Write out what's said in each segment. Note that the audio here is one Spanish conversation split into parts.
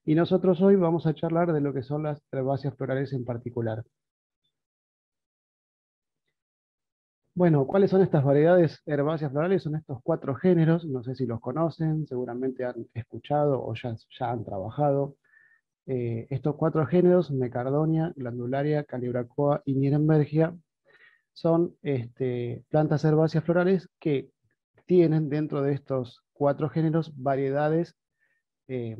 Y nosotros hoy vamos a charlar de lo que son las herbáceas florales en particular. Bueno, ¿cuáles son estas variedades herbáceas florales? Son estos cuatro géneros, no sé si los conocen, seguramente han escuchado o ya han trabajado. Estos cuatro géneros, Mecardonia, Glandularia, Calibrachoa y Nirenbergia, son plantas herbáceas florales que tienen dentro de estos cuatro géneros variedades eh,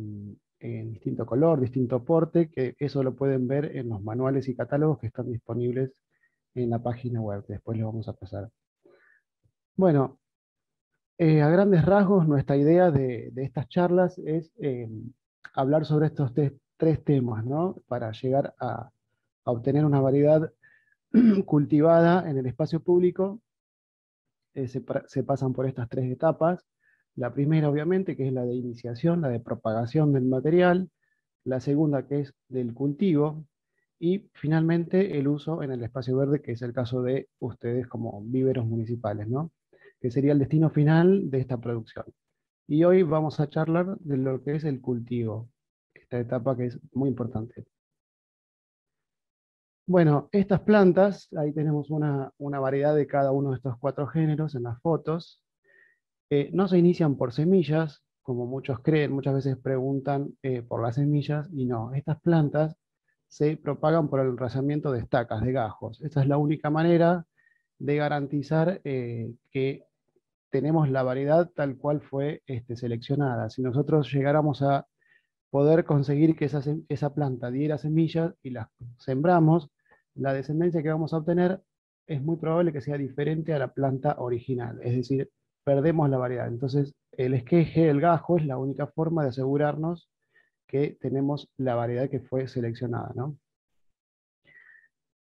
en distinto color, distinto porte, que eso lo pueden ver en los manuales y catálogos que están disponibles en la página web. Después les vamos a pasar. Bueno, a grandes rasgos, nuestra idea de estas charlas es hablar sobre estos tres temas, ¿no? Para llegar a obtener una variedad cultivada en el espacio público. Se pasan por estas tres etapas. La primera, obviamente, que es la de iniciación, la de propagación del material. La segunda, que es del cultivo. Y finalmente, el uso en el espacio verde, que es el caso de ustedes como viveros municipales, ¿no? Que sería el destino final de esta producción. Y hoy vamos a charlar de lo que es el cultivo, esta etapa que es muy importante. Bueno, estas plantas, ahí tenemos una variedad de cada uno de estos cuatro géneros en las fotos. No se inician por semillas, como muchos creen, muchas veces preguntan por las semillas, y no, estas plantas se propagan por el enraizamiento de estacas, de gajos. Esa es la única manera de garantizar que tenemos la variedad tal cual fue seleccionada. Si nosotros llegáramos a poder conseguir que esa planta diera semillas y las sembramos, la descendencia que vamos a obtener es muy probable que sea diferente a la planta original, es decir, perdemos la variedad. Entonces, el esqueje, el gajo, es la única forma de asegurarnos que tenemos la variedad que fue seleccionada, ¿no?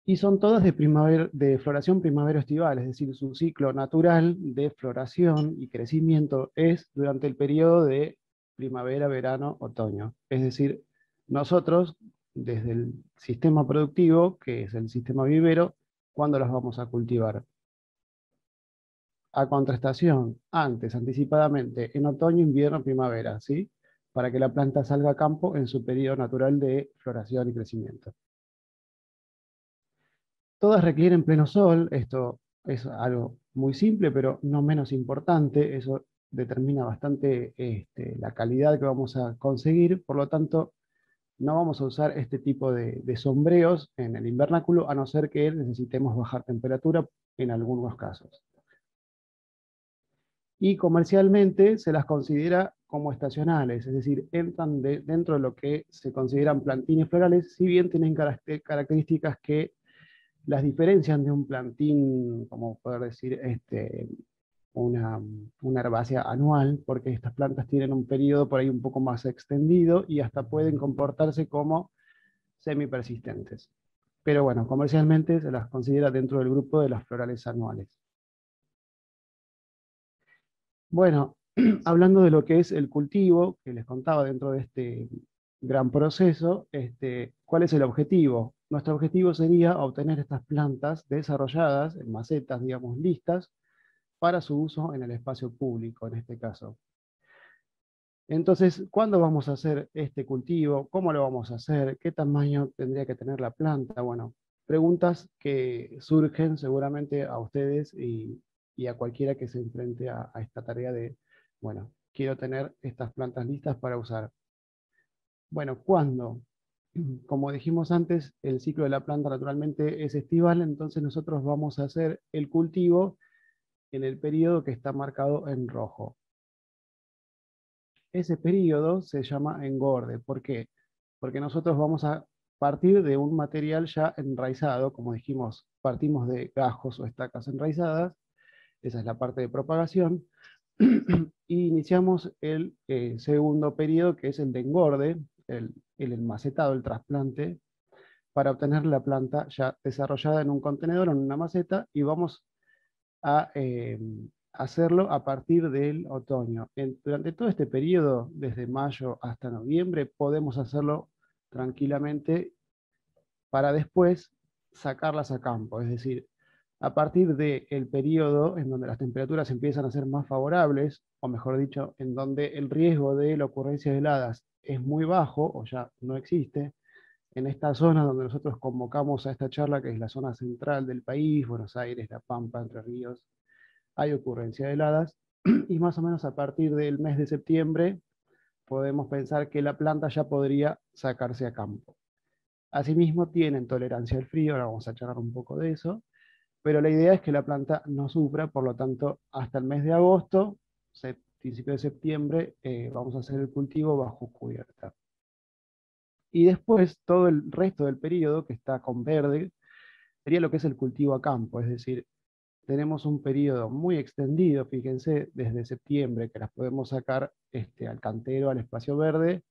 Y son todas de floración primavera-estival, es decir, su ciclo natural de floración y crecimiento es durante el periodo de primavera, verano, otoño. Es decir, nosotros, desde el sistema productivo, que es el sistema vivero, ¿cuándo las vamos a cultivar? A contraestación, antes, anticipadamente, en otoño, invierno, primavera, ¿sí? Para que la planta salga a campo en su periodo natural de floración y crecimiento. Todas requieren pleno sol, esto es algo muy simple, pero no menos importante, eso determina bastante la calidad que vamos a conseguir, por lo tanto, no vamos a usar este tipo de sombreos en el invernáculo, a no ser que necesitemos bajar temperatura en algunos casos. Y comercialmente se las considera como estacionales, es decir, entran dentro de lo que se consideran plantines florales, si bien tienen características que las diferencian de un plantín, como poder decir, una, una herbácea anual, porque estas plantas tienen un periodo por ahí un poco más extendido y hasta pueden comportarse como semipersistentes. Pero bueno, comercialmente se las considera dentro del grupo de las florales anuales. Bueno, hablando de lo que es el cultivo, que les contaba dentro de este gran proceso, ¿cuál es el objetivo? Nuestro objetivo sería obtener estas plantas desarrolladas en macetas, digamos, listas, para su uso en el espacio público, en este caso. Entonces, ¿cuándo vamos a hacer este cultivo? ¿Cómo lo vamos a hacer? ¿Qué tamaño tendría que tener la planta? Bueno, preguntas que surgen seguramente a ustedes y a cualquiera que se enfrente a esta tarea de, bueno, quiero tener estas plantas listas para usar. Bueno, ¿cuándo? Como dijimos antes, el ciclo de la planta naturalmente es estival, entonces nosotros vamos a hacer el cultivo en el periodo que está marcado en rojo. Ese periodo se llama engorde. ¿Por qué? Porque nosotros vamos a partir de un material ya enraizado, como dijimos, partimos de gajos o estacas enraizadas, esa es la parte de propagación, y iniciamos el segundo periodo, que es el de engorde, el enmacetado, el trasplante, para obtener la planta ya desarrollada en un contenedor o en una maceta, y vamos a hacerlo a partir del otoño. Durante todo este periodo, desde mayo hasta noviembre, podemos hacerlo tranquilamente para después sacarlas a campo. Es decir, A partir del periodo en donde las temperaturas empiezan a ser más favorables, o mejor dicho, en donde el riesgo de la ocurrencia de heladas es muy bajo o ya no existe, en esta zona donde nosotros convocamos a esta charla, que es la zona central del país, Buenos Aires, La Pampa, Entre Ríos, hay ocurrencia de heladas, y más o menos a partir del mes de septiembre podemos pensar que la planta ya podría sacarse a campo. Asimismo, tienen tolerancia al frío, ahora vamos a charlar un poco de eso, pero la idea es que la planta no sufra, por lo tanto, hasta el mes de agosto, principio de septiembre, vamos a hacer el cultivo bajo cubierta. Y después, todo el resto del periodo, que está con verde, sería lo que es el cultivo a campo, es decir, tenemos un periodo muy extendido, fíjense, desde septiembre, que las podemos sacar al cantero, al espacio verde,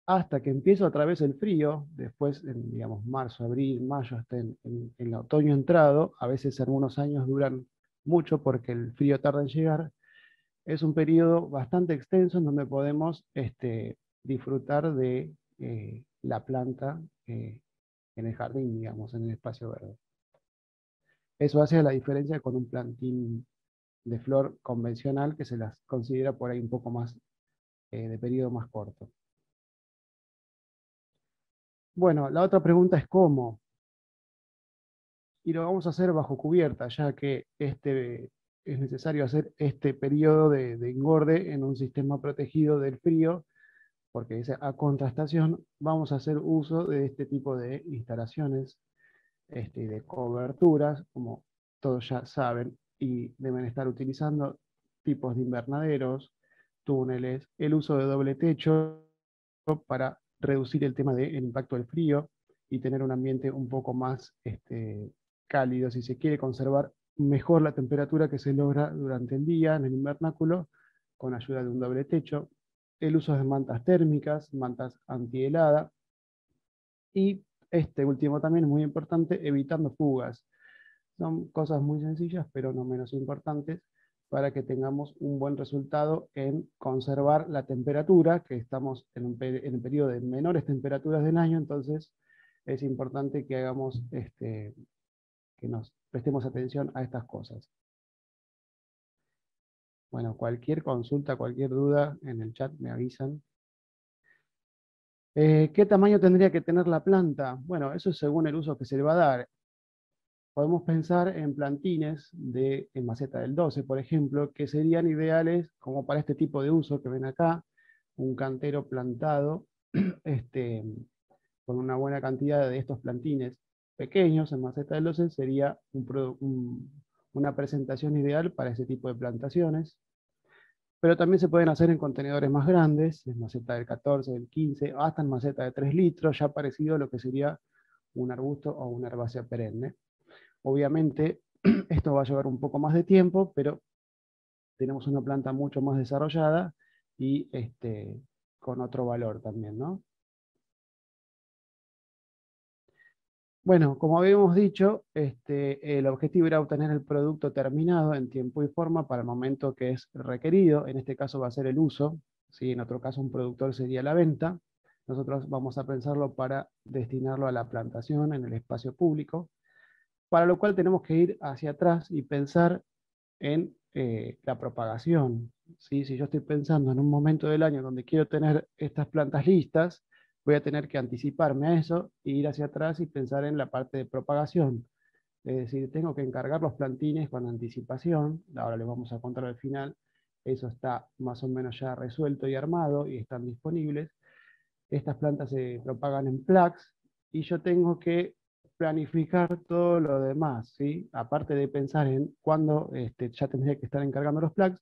hasta que empieza otra vez el frío, después, en, digamos, marzo, abril, mayo, hasta en el otoño entrado, a veces algunos años duran mucho porque el frío tarda en llegar, es un periodo bastante extenso en donde podemos disfrutar de la planta en el jardín, digamos, en el espacio verde. Eso hace la diferencia con un plantín de flor convencional que se las considera por ahí un poco más de periodo más corto. Bueno, la otra pregunta es cómo. Y lo vamos a hacer bajo cubierta, ya que es necesario hacer este periodo de engorde en un sistema protegido del frío, porque es a contrastación. Vamos a hacer uso de este tipo de instalaciones, de coberturas, como todos ya saben, y deben estar utilizando tipos de invernaderos, túneles, el uso de doble techo para reducir el tema del impacto del frío y tener un ambiente un poco más cálido, si se quiere conservar mejor la temperatura que se logra durante el día en el invernáculo con ayuda de un doble techo, el uso de mantas térmicas, mantas antihelada y este último también es muy importante, evitando fugas. Son cosas muy sencillas, pero no menos importantes, para que tengamos un buen resultado en conservar la temperatura, que estamos en un periodo de menores temperaturas del año, entonces es importante que hagamos, que nos prestemos atención a estas cosas. Bueno, cualquier consulta, cualquier duda en el chat me avisan. ¿Qué tamaño tendría que tener la planta? Bueno, eso es según el uso que se le va a dar. Podemos pensar en plantines en maceta del 12, por ejemplo, que serían ideales como para este tipo de uso que ven acá, un cantero plantado este, con una buena cantidad de estos plantines pequeños en maceta del 12 sería una presentación ideal para ese tipo de plantaciones. Pero también se pueden hacer en contenedores más grandes, en maceta del 14, del 15, hasta en maceta de 3 litros, ya parecido a lo que sería un arbusto o una herbácea perenne. Obviamente, esto va a llevar un poco más de tiempo, pero tenemos una planta mucho más desarrollada y con otro valor también, ¿no? Bueno, como habíamos dicho, el objetivo era obtener el producto terminado en tiempo y forma para el momento que es requerido. En este caso va a ser el uso, ¿sí? En otro caso un productor sería la venta. Nosotros vamos a pensarlo para destinarlo a la plantación en el espacio público, para lo cual tenemos que ir hacia atrás y pensar en la propagación. ¿Sí? Si yo estoy pensando en un momento del año donde quiero tener estas plantas listas, voy a tener que anticiparme a eso e ir hacia atrás y pensar en la parte de propagación. Es decir, tengo que encargar los plantines con anticipación. Ahora les vamos a contar al final. Eso está más o menos ya resuelto y armado y están disponibles. Estas plantas se propagan en plaques y yo tengo que planificar todo lo demás, ¿sí? Aparte de pensar en cuándo ya tendría que estar encargando los plaques,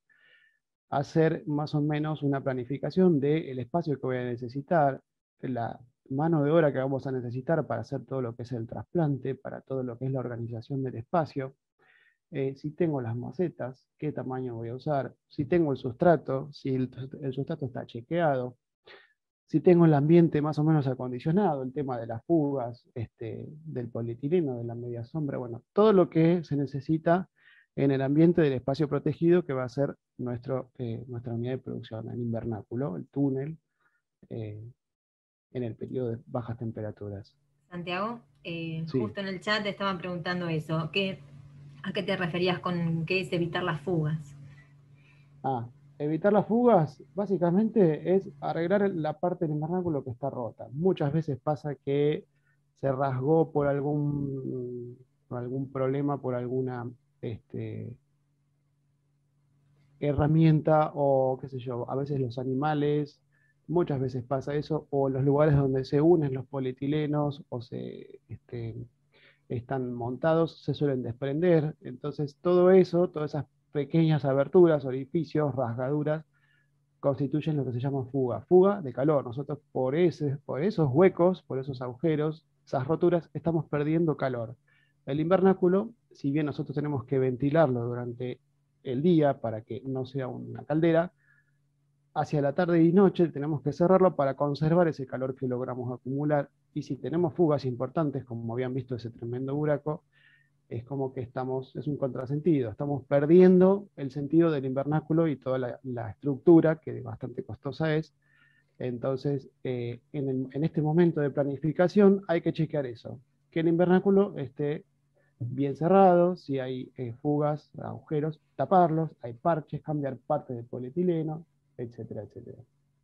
hacer más o menos una planificación del espacio que voy a necesitar, la mano de obra que vamos a necesitar para hacer todo lo que es el trasplante, para todo lo que es la organización del espacio, si tengo las macetas, qué tamaño voy a usar, si tengo el sustrato, si el sustrato está chequeado, si tengo el ambiente más o menos acondicionado, el tema de las fugas, del polietileno, de la media sombra, bueno, todo lo que se necesita en el ambiente del espacio protegido que va a ser nuestra unidad de producción, el invernáculo, el túnel, eh, en el periodo de bajas temperaturas. Santiago, Sí, justo en el chat te estaban preguntando eso, que ¿A qué te referías con qué es evitar las fugas? Ah, evitar las fugas básicamente es arreglar la parte del invernáculo que está rota. Muchas veces pasa que se rasgó por algún problema, por alguna este, herramienta o qué sé yo, a veces los animales, muchas veces pasa eso, o los lugares donde se unen los polietilenos o están montados se suelen desprender. Entonces todo eso, todas esas pequeñas aberturas, orificios, rasgaduras, constituyen lo que se llama fuga, fuga de calor. Nosotros por esos huecos, por esos agujeros, esas roturas, estamos perdiendo calor. El invernáculo, si bien nosotros tenemos que ventilarlo durante el día para que no sea una caldera, hacia la tarde y noche tenemos que cerrarlo para conservar ese calor que logramos acumular. Y si tenemos fugas importantes, como habían visto ese tremendo buraco, es como que es un contrasentido, estamos perdiendo el sentido del invernáculo y toda la estructura, que bastante costosa es. Entonces, en este momento de planificación hay que chequear eso, que el invernáculo esté bien cerrado, si hay fugas, agujeros, taparlos, hay parches, cambiar partes de polietileno, etcétera, etcétera.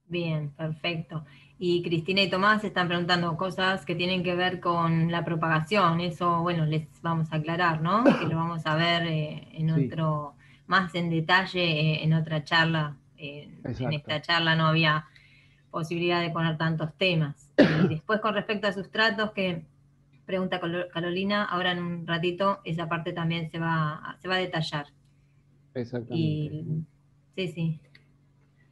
Bien, perfecto. Y Cristina y Tomás están preguntando cosas que tienen que ver con la propagación. Eso, bueno, les vamos a aclarar, ¿no? Que lo vamos a ver en Sí, otro, más en detalle en otra charla. En exacto. esta charla no había posibilidad de poner tantos temas. Y después con respecto a sustratos que pregunta Carolina, ahora en un ratito esa parte también se va a detallar. Exactamente. Y sí, sí,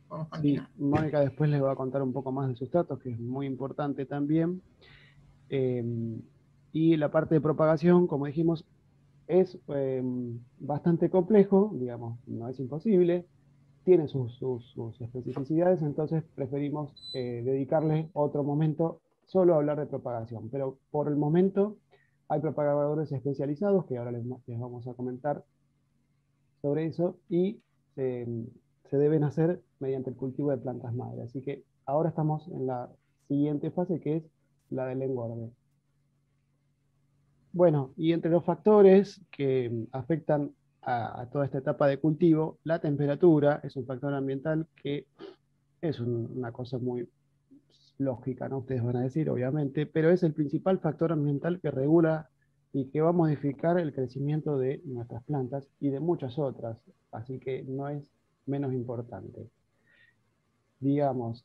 podemos Sí, continuar. Mónica después les va a contar un poco más de sustratos, que es muy importante también. Eh, y la parte de propagación, como dijimos, es bastante complejo, digamos, no es imposible, tiene sus especificidades, entonces preferimos dedicarle otro momento solo a hablar de propagación. Pero por el momento hay propagadores especializados, que ahora les vamos a comentar sobre eso, y eh, se deben hacer mediante el cultivo de plantas madre. Así que ahora estamos en la siguiente fase, que es la del engorde. Bueno, y entre los factores que afectan a toda esta etapa de cultivo, la temperatura es un factor ambiental que es una cosa muy lógica, ¿no? Ustedes van a decir, obviamente, pero es el principal factor ambiental que regula y que va a modificar el crecimiento de nuestras plantas y de muchas otras, así que no es menos importante. Digamos,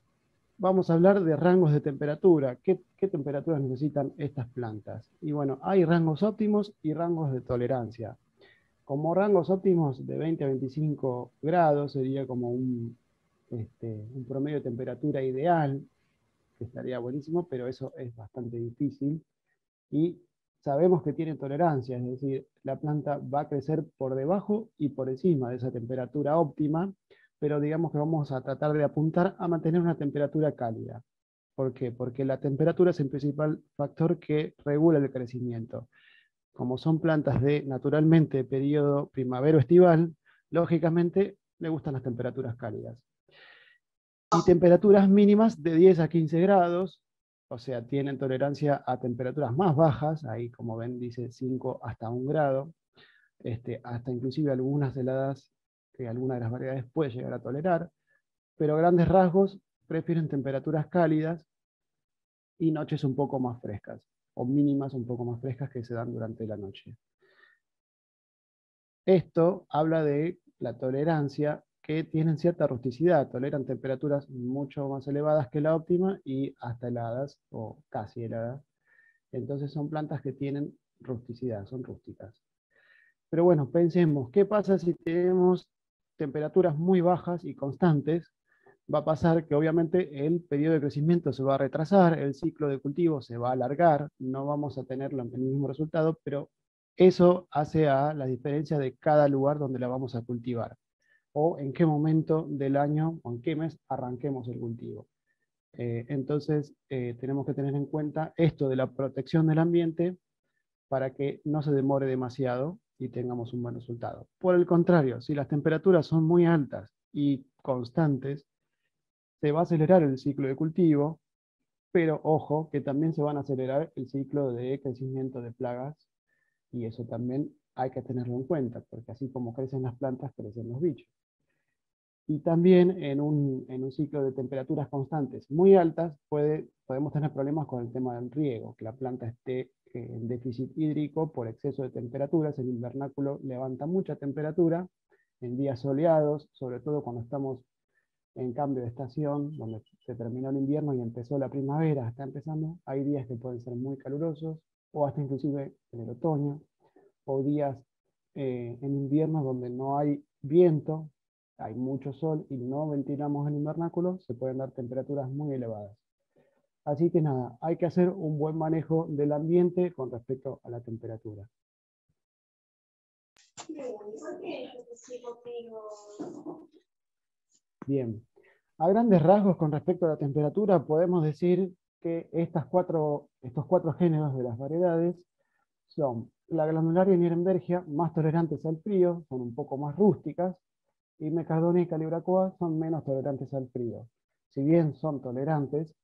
vamos a hablar de rangos de temperatura. ¿Qué temperaturas necesitan estas plantas? Y bueno, hay rangos óptimos y rangos de tolerancia. Como rangos óptimos de 20 a 25 grados sería como un promedio de temperatura ideal, que estaría buenísimo, pero eso es bastante difícil. Y sabemos que tiene tolerancia, es decir, la planta va a crecer por debajo y por encima de esa temperatura óptima, pero digamos que vamos a tratar de apuntar a mantener una temperatura cálida. ¿Por qué? Porque la temperatura es el principal factor que regula el crecimiento. Como son plantas de naturalmente periodo primavero-estival, lógicamente le gustan las temperaturas cálidas. Y temperaturas mínimas de 10 a 15 grados, o sea, tienen tolerancia a temperaturas más bajas, ahí como ven dice 5 hasta 1 grado, hasta inclusive algunas heladas que alguna de las variedades puede llegar a tolerar, pero a grandes rasgos prefieren temperaturas cálidas y noches un poco más frescas, o mínimas un poco más frescas que se dan durante la noche. Esto habla de la tolerancia, que tienen cierta rusticidad, toleran temperaturas mucho más elevadas que la óptima y hasta heladas o casi heladas. Entonces son plantas que tienen rusticidad, son rústicas. Pero bueno, pensemos, ¿qué pasa si tenemos temperaturas muy bajas y constantes? Va a pasar que obviamente el periodo de crecimiento se va a retrasar, el ciclo de cultivo se va a alargar, no vamos a tener el mismo resultado, pero eso hace a la diferencia de cada lugar donde la vamos a cultivar o en qué momento del año o en qué mes arranquemos el cultivo. Entonces, tenemos que tener en cuenta esto de la protección del ambiente para que no se demore demasiado y tengamos un buen resultado. Por el contrario, si las temperaturas son muy altas y constantes, se va a acelerar el ciclo de cultivo, pero ojo que también se van a acelerar el ciclo de crecimiento de plagas y eso también hay que tenerlo en cuenta, porque así como crecen las plantas, crecen los bichos. Y también en un ciclo de temperaturas constantes muy altas podemos tener problemas con el tema del riego, que la planta esté en déficit hídrico por exceso de temperaturas. El invernáculo levanta mucha temperatura en días soleados, sobre todo cuando estamos en cambio de estación, donde se terminó el invierno y empezó la primavera, está empezando. Hay días que pueden ser muy calurosos, o hasta inclusive en el otoño, o días en invierno donde no hay viento, hay mucho sol y no ventilamos el invernáculo, se pueden dar temperaturas muy elevadas. Así que nada, hay que hacer un buen manejo del ambiente con respecto a la temperatura. Bien, a grandes rasgos con respecto a la temperatura podemos decir que estos cuatro géneros de las variedades son la glandularia y Nirenbergia, más tolerantes al frío, son un poco más rústicas, y Mecadonia y Calibrachoa son menos tolerantes al frío. Si bien son tolerantes,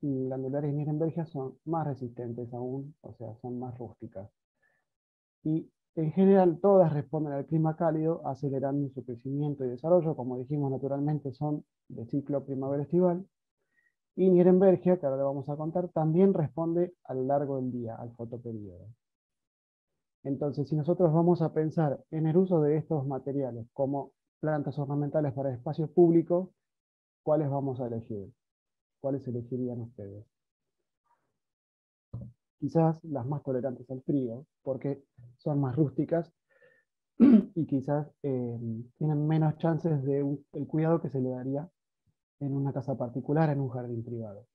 glandularia y Nirenbergia son más resistentes aún, o sea, son más rústicas. Y en general todas responden al clima cálido, acelerando su crecimiento y desarrollo. Como dijimos, naturalmente son de ciclo primavera-estival. Y Nirenbergia, que ahora le vamos a contar, también responde a lo largo del día, al fotoperíodo. Entonces, si nosotros vamos a pensar en el uso de estos materiales como plantas ornamentales para espacios públicos, ¿cuáles vamos a elegir? ¿Cuáles elegirían ustedes? Quizás las más tolerantes al frío, porque son más rústicas y quizás tienen menos chances de el cuidado que se le daría en una casa particular, en un jardín privado.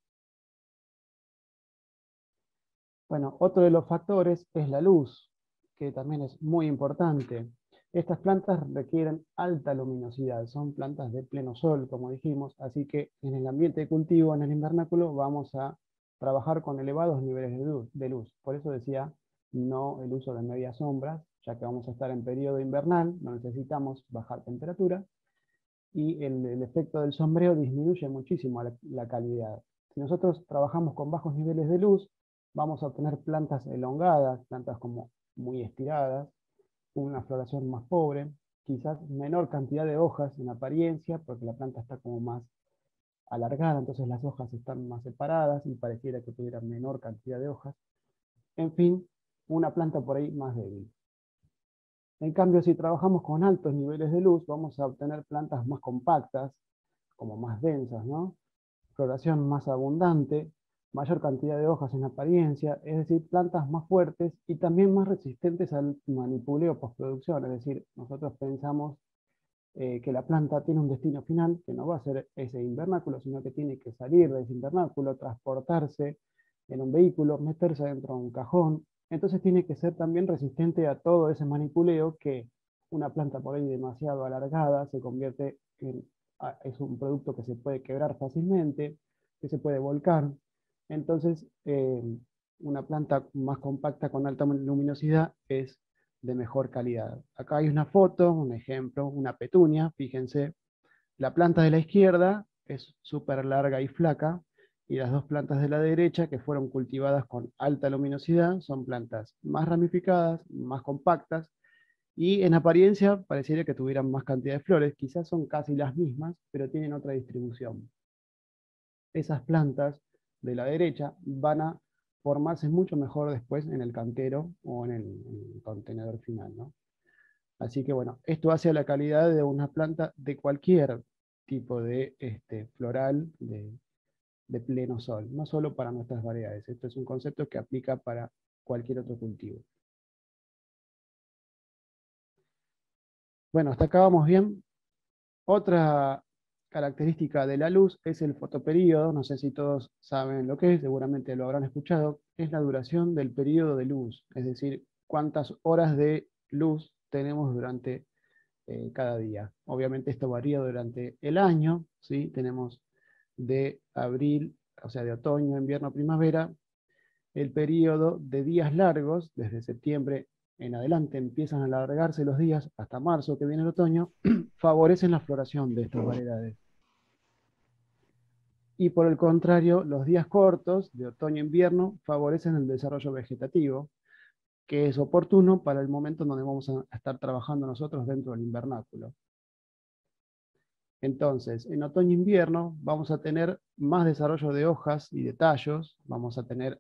Bueno, otro de los factores es la luz, que también es muy importante. Estas plantas requieren alta luminosidad, son plantas de pleno sol, como dijimos, así que en el ambiente de cultivo, en el invernáculo, vamos a trabajar con elevados niveles de luz. Por eso decía, no el uso de medias sombras, ya que vamos a estar en periodo invernal, no necesitamos bajar temperatura, y el efecto del sombreo disminuye muchísimo la calidad. Si nosotros trabajamos con bajos niveles de luz, vamos a obtener plantas elongadas, plantas como muy estiradas, una floración más pobre, quizás menor cantidad de hojas en apariencia, porque la planta está como más alargada, entonces las hojas están más separadas y pareciera que tuviera menor cantidad de hojas. En fin, una planta por ahí más débil. En cambio, si trabajamos con altos niveles de luz, vamos a obtener plantas más compactas, como más densas, ¿no? Floración más abundante, mayor cantidad de hojas en apariencia, es decir, plantas más fuertes y también más resistentes al manipuleo postproducción. Es decir, nosotros pensamos que la planta tiene un destino final, que no va a ser ese invernáculo, sino que tiene que salir de ese invernáculo, transportarse en un vehículo, meterse dentro de un cajón. Entonces tiene que ser también resistente a todo ese manipuleo que una planta por ahí demasiado alargada se convierte es un producto que se puede quebrar fácilmente, que se puede volcar. Entonces, una planta más compacta con alta luminosidad es de mejor calidad. Acá hay una foto, un ejemplo, una petunia, fíjense. La planta de la izquierda es súper larga y flaca, y las dos plantas de la derecha, que fueron cultivadas con alta luminosidad, son plantas más ramificadas, más compactas, y en apariencia pareciera que tuvieran más cantidad de flores, quizás son casi las mismas, pero tienen otra distribución. Esas plantas de la derecha van a formarse mucho mejor después en el cantero o en el contenedor final, ¿no? Así que bueno, esto hace a la calidad de una planta de cualquier tipo de floral de pleno sol, no solo para nuestras variedades. Esto es un concepto que aplica para cualquier otro cultivo. Bueno, hasta acá vamos bien. Otra característica de la luz es el fotoperíodo, no sé si todos saben lo que es, seguramente lo habrán escuchado, es la duración del periodo de luz, es decir, cuántas horas de luz tenemos durante cada día. Obviamente esto varía durante el año, ¿sí? Tenemos de abril, o sea, de otoño, invierno, primavera, el periodo de días largos, desde septiembre en adelante empiezan a alargarse los días hasta marzo, que viene el otoño, favorecen la floración de estas variedades. Y por el contrario, los días cortos de otoño e invierno favorecen el desarrollo vegetativo, que es oportuno para el momento en donde vamos a estar trabajando nosotros dentro del invernáculo. Entonces, en otoño-invierno vamos a tener más desarrollo de hojas y de tallos, vamos a tener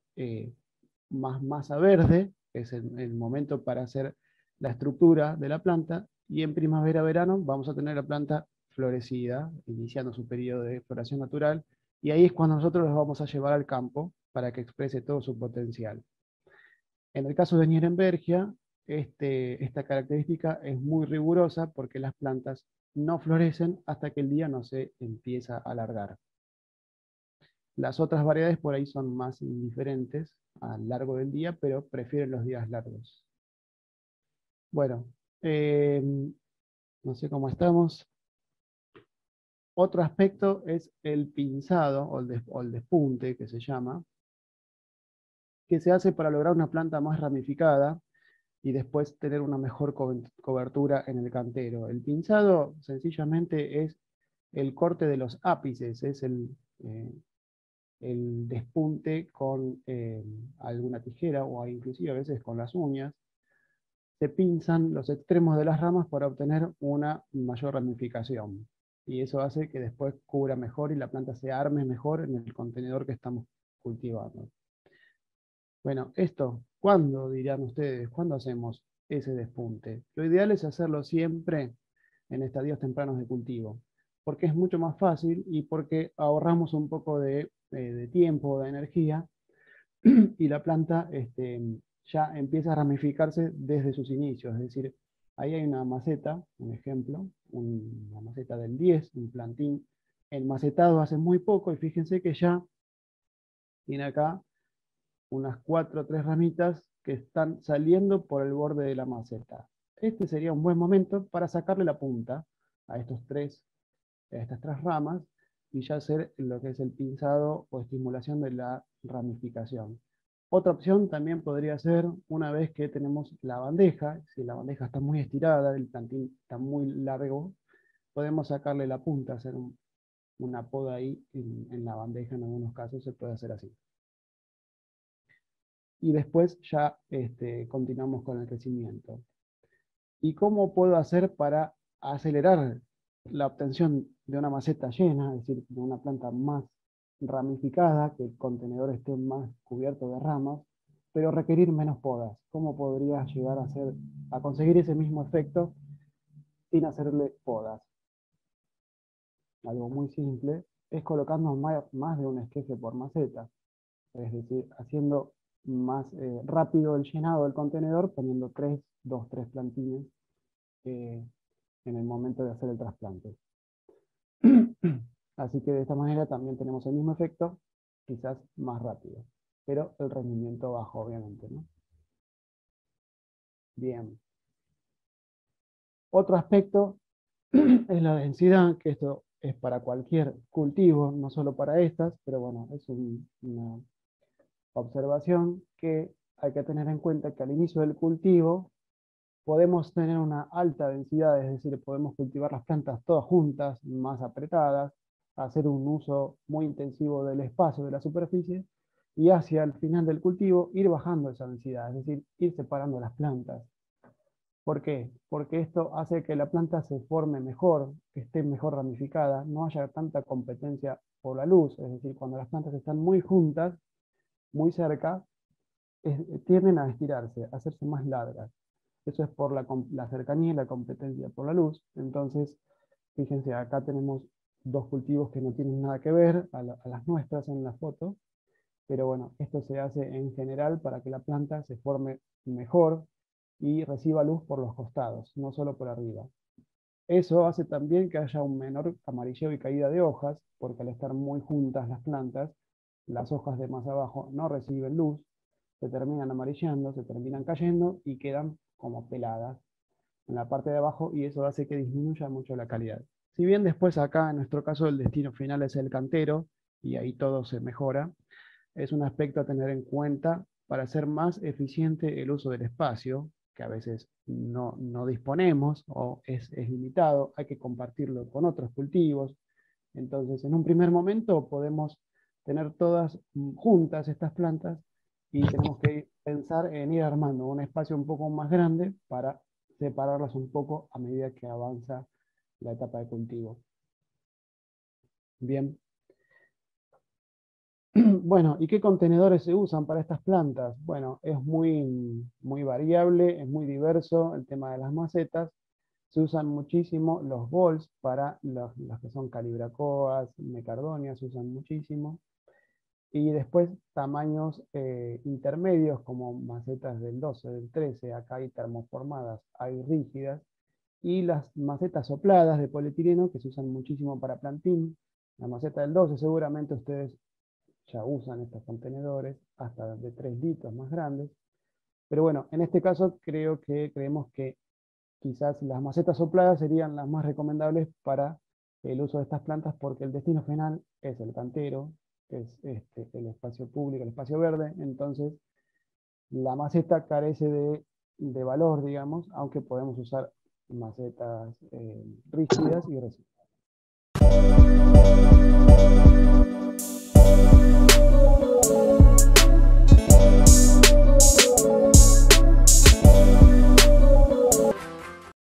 más masa verde, que es el momento para hacer la estructura de la planta, y en primavera-verano vamos a tener la planta florecida, iniciando su periodo de floración natural, y ahí es cuando nosotros los vamos a llevar al campo para que exprese todo su potencial. En el caso de Nierenbergia, esta característica es muy rigurosa porque las plantas no florecen hasta que el día no se empieza a alargar. Las otras variedades por ahí son más indiferentes a lo largo del día, pero prefieren los días largos. Bueno, no sé cómo estamos. Otro aspecto es el pinzado o el despunte, que se llama, que se hace para lograr una planta más ramificada y después tener una mejor cobertura en el cantero. El pinzado sencillamente es el corte de los ápices, es el despunte con alguna tijera o inclusive a veces con las uñas. Se pinzan los extremos de las ramas para obtener una mayor ramificación. Y eso hace que después cubra mejor y la planta se arme mejor en el contenedor que estamos cultivando. Bueno, esto, ¿cuándo dirán ustedes? ¿Cuándo hacemos ese despunte? Lo ideal es hacerlo siempre en estadios tempranos de cultivo, porque es mucho más fácil y porque ahorramos un poco de tiempo, de energía, y la planta ya empieza a ramificarse desde sus inicios. Es decir, ahí hay una maceta, un ejemplo, una maceta del 10, un plantín enmacetado hace muy poco, y fíjense que ya tiene acá unas 4 o 3 ramitas que están saliendo por el borde de la maceta. Este sería un buen momento para sacarle la punta a estas tres ramas y ya hacer lo que es el pinzado o estimulación de la ramificación. Otra opción también podría ser, una vez que tenemos la bandeja, si la bandeja está muy estirada, el plantín está muy largo, podemos sacarle la punta, hacer una poda ahí en la bandeja, en algunos casos se puede hacer así. Y después ya continuamos con el crecimiento. ¿Y cómo puedo hacer para acelerar la obtención de una maceta llena, es decir, de una planta más ramificada, que el contenedor esté más cubierto de ramas, pero requerir menos podas? ¿Cómo podría llegar a conseguir ese mismo efecto sin hacerle podas? Algo muy simple es colocando más de un esqueje por maceta, es decir, haciendo más rápido el llenado del contenedor, poniendo 2, 3 plantines en el momento de hacer el trasplante. Así que de esta manera también tenemos el mismo efecto, quizás más rápido, pero el rendimiento bajo, obviamente, ¿no? Bien. Otro aspecto es la densidad, que esto es para cualquier cultivo, no solo para estas, pero bueno, es una observación que hay que tener en cuenta, que al inicio del cultivo podemos tener una alta densidad, es decir, podemos cultivar las plantas todas juntas, más apretadas, hacer un uso muy intensivo del espacio de la superficie, y hacia el final del cultivo ir bajando esa densidad, es decir, ir separando las plantas. ¿Por qué? Porque esto hace que la planta se forme mejor, que esté mejor ramificada, no haya tanta competencia por la luz, es decir, cuando las plantas están muy juntas, muy cerca, tienden a estirarse, a hacerse más largas. Eso es por la cercanía y la competencia por la luz. Entonces, fíjense, acá tenemos dos cultivos que no tienen nada que ver a las nuestras en la foto, pero bueno, esto se hace en general para que la planta se forme mejor y reciba luz por los costados, no solo por arriba. Eso hace también que haya un menor amarilleo y caída de hojas, porque al estar muy juntas las plantas, las hojas de más abajo no reciben luz, se terminan amarillando, se terminan cayendo y quedan como peladas en la parte de abajo, y eso hace que disminuya mucho la calidad. Si bien después acá en nuestro caso el destino final es el cantero y ahí todo se mejora, es un aspecto a tener en cuenta para hacer más eficiente el uso del espacio, que a veces no disponemos o es limitado, hay que compartirlo con otros cultivos. Entonces, en un primer momento podemos tener todas juntas estas plantas y tenemos que pensar en ir armando un espacio un poco más grande para separarlas un poco a medida que avanza la etapa de cultivo. Bien. Bueno, ¿y qué contenedores se usan para estas plantas? Bueno, es muy variable, es muy diverso el tema de las macetas. Se usan muchísimo los bowls para los que son calibracoas, mecardonias, se usan muchísimo. Y después tamaños intermedios como macetas del 12, del 13, acá hay termoformadas, hay rígidas. Y las macetas sopladas de polietileno que se usan muchísimo para plantín. La maceta del 12 seguramente ustedes ya usan estos contenedores, hasta de 3 litros más grandes. Pero bueno, en este caso creemos que quizás las macetas sopladas serían las más recomendables para el uso de estas plantas porque el destino final es el cantero, es el espacio público, el espacio verde. Entonces la maceta carece de valor, digamos, aunque podemos usar macetas rígidas y resistentes.